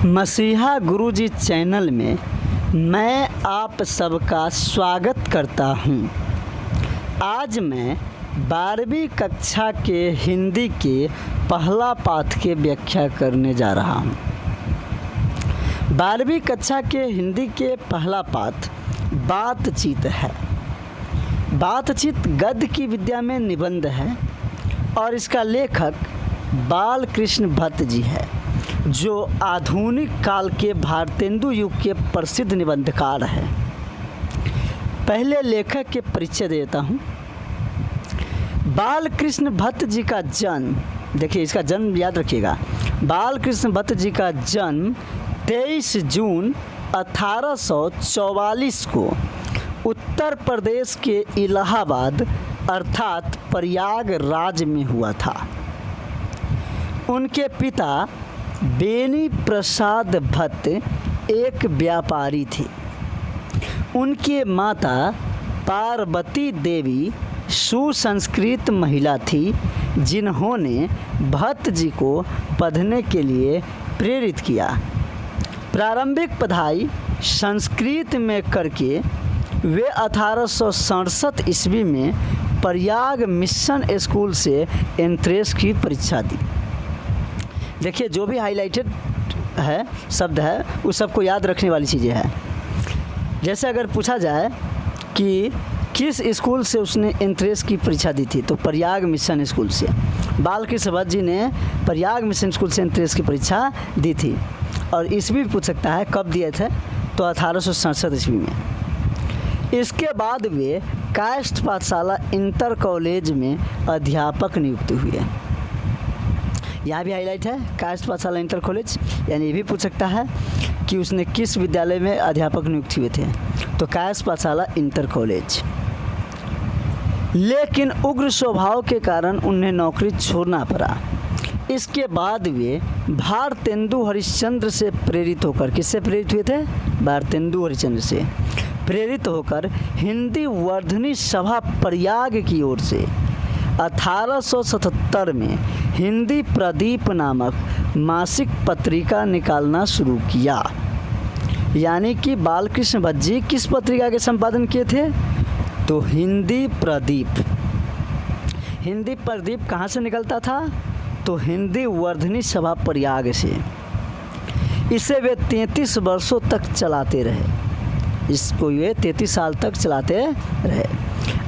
मसीहा गुरुजी चैनल में मैं आप सबका स्वागत करता हूं। आज मैं 12वीं कक्षा के हिंदी के पहला पाठ की व्याख्या करने जा रहा हूं। 12वीं कक्षा के हिंदी के पहला पाठ बातचीत है। बातचीत गद्य की विद्या में निबंध है और इसका लेखक बालकृष्ण भट्ट जी है, जो आधुनिक काल के भारतेंदु युग के प्रसिद्ध निबंधकार हैं। पहले लेखक के परिचय देता हूँ। बालकृष्ण भट्ट जी का जन्म, देखिए इसका जन्म याद रखिएगा। बालकृष्ण भट्ट जी का जन्म 23 जून 1844 को उत्तर प्रदेश के इलाहाबाद अर्थात प्रयागराज में हुआ था। उनके पिता बेनी प्रसाद भट्ट एक व्यापारी थे। उनकी माता पार्वती देवी सुसंस्कृत महिला थी, जिन्होंने भट्ट जी को पढ़ने के लिए प्रेरित किया। प्रारंभिक पढ़ाई संस्कृत में करके वे 1867 ईस्वी में प्रयाग मिशन स्कूल से एंट्रेंस की परीक्षा दी। देखिए जो भी हाईलाइटेड है शब्द है उस सबको याद रखने वाली चीज़ें हैं। जैसे अगर पूछा जाए कि किस स्कूल से उसने एंट्रेंस की परीक्षा दी थी, तो प्रयाग मिशन स्कूल से। बालकृष्ण भट्ट जी ने प्रयाग मिशन स्कूल से एंट्रेंस की परीक्षा दी थी। और ईस्वी भी पूछ सकता है कब दिए थे, तो 1867 ईस्वी में। इसके बाद वे कास्ट पाठशाला इंटर कॉलेज में अध्यापक नियुक्त हुए। यहाँ भी हाईलाइट है कास्ट पाठशाला इंटर कॉलेज, यानी ये भी पूछ सकता है कि उसने किस विद्यालय में अध्यापक नियुक्त हुए थे, तो कास्ट पाठशाला इंटर कॉलेज। लेकिन उग्र स्वभाव के कारण उन्हें नौकरी छोड़ना पड़ा। इसके बाद वे भारतेंदु हरिश्चंद्र से प्रेरित होकर, किससे प्रेरित हुए थे? भारतेंदु हरिश्चंद्र से प्रेरित होकर हिंदी वर्धनी सभा प्रयाग की ओर से 1877 में हिंदी प्रदीप नामक मासिक पत्रिका निकालना शुरू किया। यानी कि बालकृष्ण भट्ट जी किस पत्रिका के संपादन किए थे? तो हिंदी प्रदीप। हिंदी प्रदीप कहाँ से निकलता था? तो हिंदी वर्धनी सभा प्रयाग से। इसे वे 33 वर्षों तक चलाते रहे। इसको वे 33 साल तक चलाते रहे।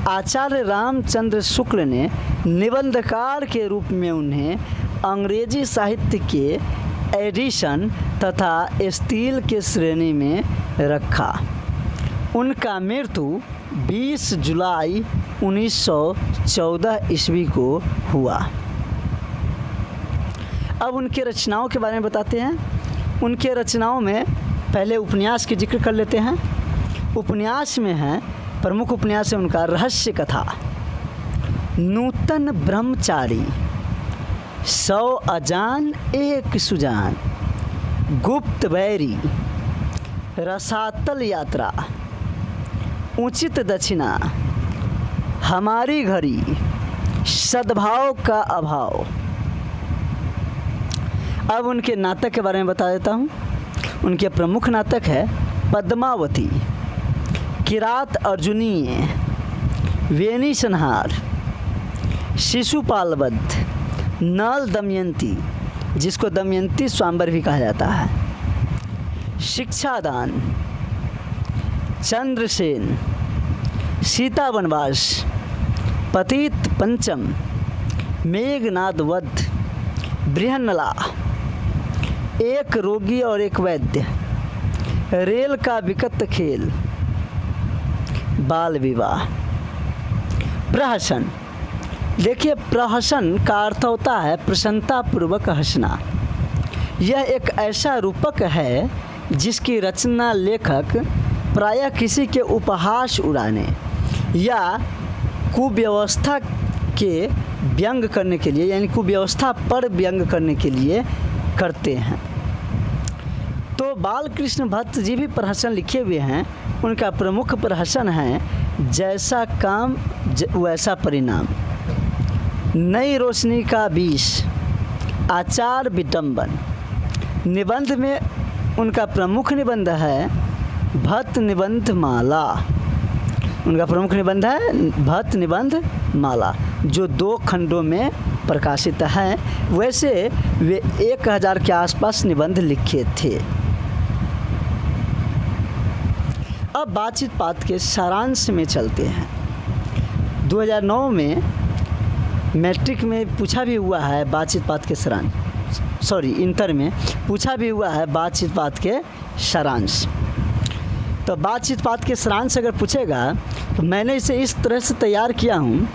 आचार्य रामचंद्र शुक्ल ने निबंधकार के रूप में उन्हें अंग्रेजी साहित्य के एडिशन तथा स्टील के श्रेणी में रखा। उनका मृत्यु 20 जुलाई 1914 ईस्वी को हुआ। अब उनके रचनाओं के बारे में बताते हैं। उनके रचनाओं में पहले उपन्यास की जिक्र कर लेते हैं। उपन्यास में है, प्रमुख उपन्यास है उनका रहस्य कथा, नूतन ब्रह्मचारी, 100 अजान एक सुजान, गुप्त बैरी, रसातल यात्रा, उचित दक्षिणा, हमारी घड़ी, सद्भाव का अभाव। अब उनके नाटक के बारे में बता देता हूँ। उनके प्रमुख नाटक है पद्मावती, किरात अर्जुनीय, वेणी संहार, शिशुपाल वध, नल दमयंती, जिसको दमयंती स्वयंवर भी कहा जाता है, शिक्षादान, चंद्रसेन, सीता वनवास, पतित पंचम, मेघनाद वध, बृहन्नला, एक रोगी और एक वैद्य, रेल का विकट खेल, बाल विवाह। प्रहसन, देखिए प्रहसन का अर्थ होता है प्रसन्नतापूर्वक हंसना। यह एक ऐसा रूपक है जिसकी रचना लेखक प्रायः किसी के उपहास उड़ाने या कुव्यवस्था के व्यंग करने के लिए, यानी कुव्यवस्था पर व्यंग करने के लिए करते हैं। तो बालकृष्ण भट्ट जी भी प्रहसन लिखे हुए हैं। उनका प्रमुख प्रहसन है जैसा काम वैसा परिणाम, नई रोशनी का 20, आचार विडंबन, निबंध में उनका प्रमुख निबंध है भट्ट निबंध माला। उनका प्रमुख निबंध है भट्ट निबंध माला, जो 2 खंडों में प्रकाशित है। वैसे वे 1000 के आसपास निबंध लिखे थे। अब बातचीत पाठ के सारांश में चलते हैं। 2009 में मैट्रिक में पूछा भी हुआ है बातचीत पाठ के सारांश, इंटर में पूछा भी हुआ है बातचीत पाठ के सारांश। तो बातचीत पाठ के सारांश अगर पूछेगा तो मैंने इसे इस तरह से तैयार किया हूँ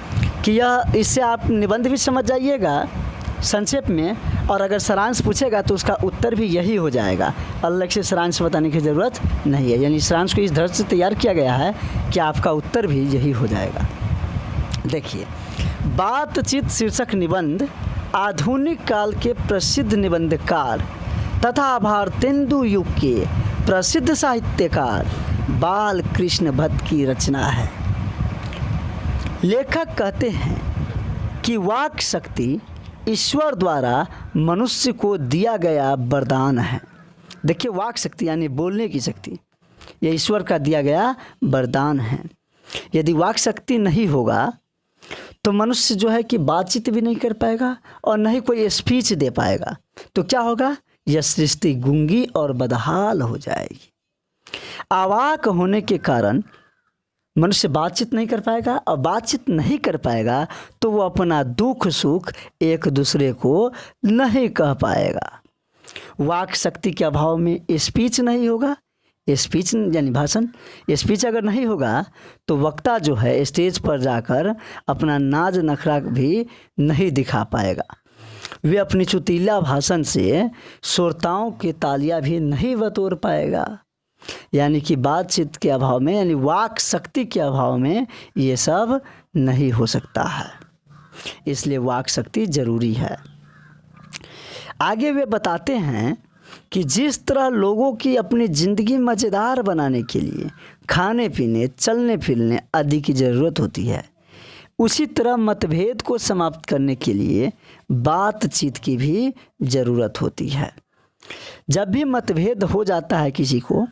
कि इससे आप निबंध भी समझ जाइएगा संक्षेप में, और अगर सारांश पूछेगा तो उसका उत्तर भी यही हो जाएगा, अलग से सारांश बताने की ज़रूरत नहीं है। यानी सारांश को इस तरह से तैयार किया गया है कि आपका उत्तर भी यही हो जाएगा। देखिए, बातचीत शीर्षक निबंध आधुनिक काल के प्रसिद्ध निबंधकार तथा भारतेंदु युग के प्रसिद्ध साहित्यकार बाल कृष्ण भट्ट की रचना है। लेखक कहते हैं कि वाक शक्ति ईश्वर द्वारा मनुष्य को दिया गया वरदान है। देखिए, वाक शक्ति यानी बोलने की शक्ति, यह ईश्वर का दिया गया वरदान है। यदि वाक शक्ति नहीं होगा तो मनुष्य जो है कि बातचीत भी नहीं कर पाएगा और न ही कोई स्पीच दे पाएगा। तो क्या होगा? यह सृष्टि गूंगी और बदहाल हो जाएगी। अवाक होने के कारण मनुष्य बातचीत नहीं कर पाएगा, और बातचीत नहीं कर पाएगा तो वो अपना दुख सुख एक दूसरे को नहीं कह पाएगा। वाक शक्ति के अभाव में स्पीच नहीं होगा। स्पीच यानी भाषण, स्पीच अगर नहीं होगा तो वक्ता जो है स्टेज पर जाकर अपना नाज नखरा भी नहीं दिखा पाएगा। वे अपनी चुतीला भाषण से श्रोताओं की तालियां भी नहीं बटोर पाएगा। यानी कि बातचीत के अभाव में, यानी वाक शक्ति के अभाव में ये सब नहीं हो सकता है। इसलिए वाक शक्ति जरूरी है। आगे वे बताते हैं कि जिस तरह लोगों की अपनी ज़िंदगी मज़ेदार बनाने के लिए खाने पीने, चलने फिरने आदि की ज़रूरत होती है, उसी तरह मतभेद को समाप्त करने के लिए बातचीत की भी ज़रूरत होती है। जब भी मतभेद हो जाता है किसी को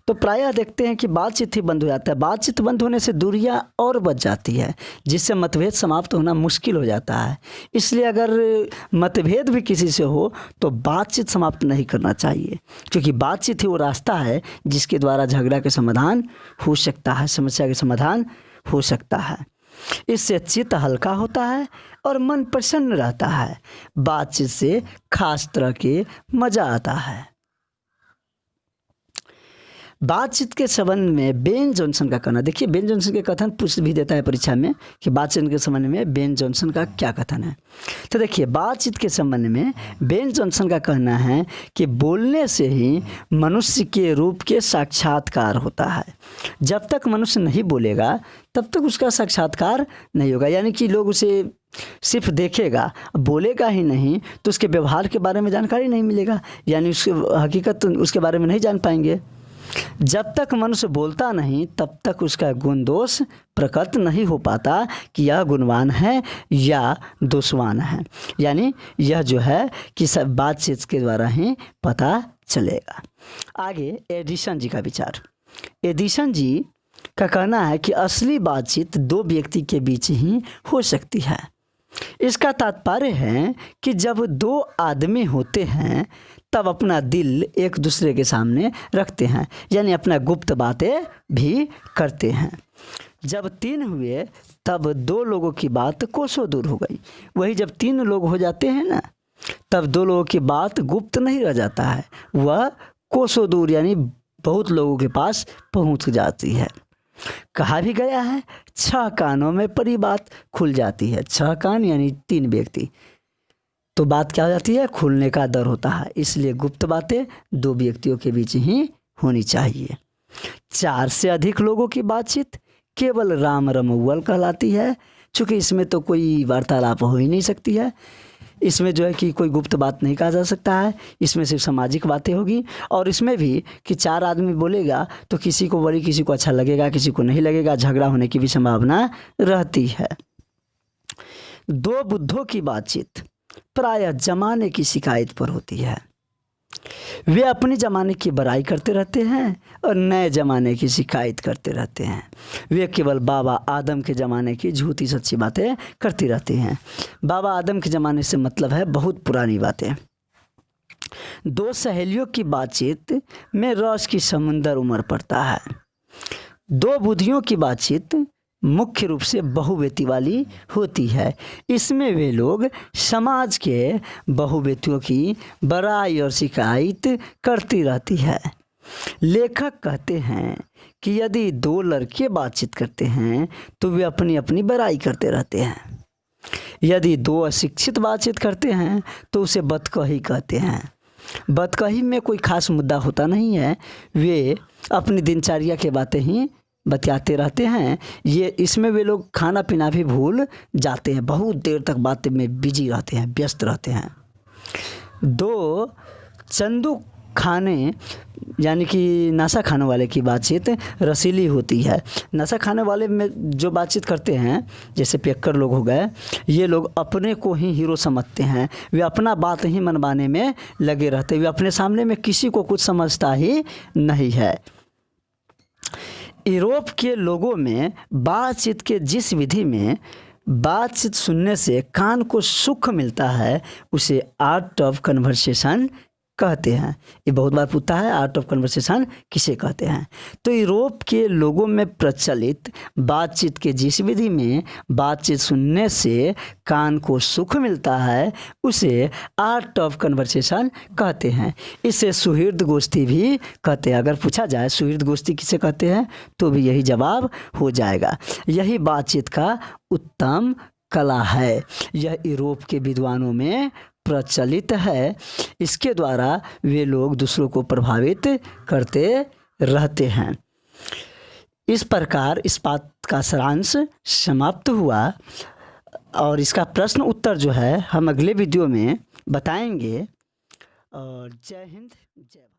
तो प्रायः देखते हैं कि बातचीत ही बंद हो जाता है। बातचीत बंद होने से दूरियां और बढ़ जाती है, जिससे मतभेद समाप्त होना मुश्किल हो जाता है। इसलिए अगर मतभेद भी किसी से हो तो बातचीत समाप्त नहीं करना चाहिए, क्योंकि बातचीत ही वो रास्ता है जिसके द्वारा झगड़ा के समाधान हो सकता है, समस्या के समाधान हो सकता है। इससे चित्त हल्का होता है और मन प्रसन्न रहता है। बातचीत से खास तरह के मज़ा आता है। बातचीत के संबंध में बेन जॉनसन का कहना, देखिए बेन जॉनसन के कथन पूछ भी देता है परीक्षा में कि बातचीत के संबंध में बेन जॉनसन का क्या कथन है। तो देखिए, बातचीत के संबंध में बेन जॉनसन का कहना है कि बोलने से ही मनुष्य के रूप के साक्षात्कार होता है। जब तक मनुष्य नहीं बोलेगा तब तक उसका साक्षात्कार नहीं होगा। यानी कि लोग उसे सिर्फ देखेगा, बोलेगा ही नहीं तो उसके व्यवहार के बारे में जानकारी नहीं मिलेगा, यानी उसकी हकीकत उसके बारे में नहीं जान पाएंगे। जब तक मनुष्य बोलता नहीं तब तक उसका गुण दोष प्रकट नहीं हो पाता कि यह गुणवान है या दोषवान है। यानी यह जो है कि सब बातचीत के द्वारा ही पता चलेगा। आगे एडिसन जी का विचार। एडिसन जी का कहना है कि असली बातचीत 2 व्यक्ति के बीच ही हो सकती है। इसका तात्पर्य है कि जब 2 आदमी होते हैं तब अपना दिल एक दूसरे के सामने रखते हैं, यानी अपना गुप्त बातें भी करते हैं। जब 3 हुए तब 2 लोगों की बात कोसों दूर हो गई। वही जब 3 लोग हो जाते हैं ना, तब 2 लोगों की बात गुप्त नहीं रह जाता है, वह कोसों दूर यानी बहुत लोगों के पास पहुंच जाती है। कहा भी गया है 6 कानों में परी बात खुल जाती है। 6 कान यानी 3 व्यक्ति, तो बात क्या हो जाती है? खुलने का डर होता है। इसलिए गुप्त बातें 2 व्यक्तियों के बीच ही होनी चाहिए। 4 से अधिक लोगों की बातचीत केवल राम रमौवल कहलाती है, चूँकि इसमें तो कोई वार्तालाप हो ही नहीं सकती है। इसमें जो है कि कोई गुप्त बात नहीं कहा जा सकता है, इसमें सिर्फ सामाजिक बातें होगी। और इसमें भी कि 4 आदमी बोलेगा तो किसी को बड़ी, किसी को अच्छा लगेगा, किसी को नहीं लगेगा, झगड़ा होने की भी संभावना रहती है। 2 बुद्धों की बातचीत प्रायः जमाने की शिकायत पर होती है। वे अपने ज़माने की बड़ाई करते रहते हैं और नए ज़माने की शिकायत करते रहते हैं। वे केवल बाबा आदम के ज़माने की झूठी सच्ची बातें करती रहती हैं। बाबा आदम के ज़माने से मतलब है बहुत पुरानी बातें। दो सहेलियों की बातचीत में रस की समुंदर उमड़ पड़ता है। दो बुद्धियों की बातचीत मुख्य रूप से बहुव्यक्ति वाली होती है। इसमें वे लोग समाज के बहुव्यक्तियों की बड़ाई और शिकायत करती रहती है। लेखक कहते हैं कि यदि दो लड़के बातचीत करते हैं तो वे अपनी अपनी बड़ाई करते रहते हैं। यदि दो अशिक्षित बातचीत करते हैं तो उसे बतकही कहते हैं। बतकही में कोई खास मुद्दा होता नहीं है, वे अपनी दिनचर्या के बातें ही बतियाते रहते हैं। ये इसमें वे लोग खाना पीना भी भूल जाते हैं, बहुत देर तक बातें में बिजी रहते हैं, व्यस्त रहते हैं। दो चंदू खाने यानी कि नशा खाने वाले की बातचीत रसीली होती है। नशा खाने वाले में जो बातचीत करते हैं, जैसे पियक्कर लोग हो गए, ये लोग अपने को ही हीरो समझते हैं। वे अपना बात ही मनवाने में लगे रहते हैं। वे अपने सामने में किसी को कुछ समझता ही नहीं है। यूरोप के लोगों में बातचीत के जिस विधि में बातचीत सुनने से कान को सुख मिलता है उसे आर्ट ऑफ कन्वर्सेशन कहते हैं। ये बहुत बार पूछता है, आर्ट ऑफ कन्वर्सेशन किसे कहते हैं? तो यूरोप के लोगों में प्रचलित बातचीत के जिस विधि में बातचीत सुनने से कान को सुख मिलता है उसे आर्ट ऑफ कन्वर्सेशन कहते हैं। इसे सुहृद गोष्ठी भी कहते हैं। अगर पूछा जाए सुहृद गोष्ठी किसे कहते हैं तो भी यही जवाब हो जाएगा। यही बातचीत का उत्तम कला है। यह यूरोप के विद्वानों में प्रचलित है। इसके द्वारा वे लोग दूसरों को प्रभावित करते रहते हैं। इस प्रकार इस बात का सारांश समाप्त हुआ और इसका प्रश्न उत्तर जो है हम अगले वीडियो में बताएंगे। और जय हिंद, जय भारत।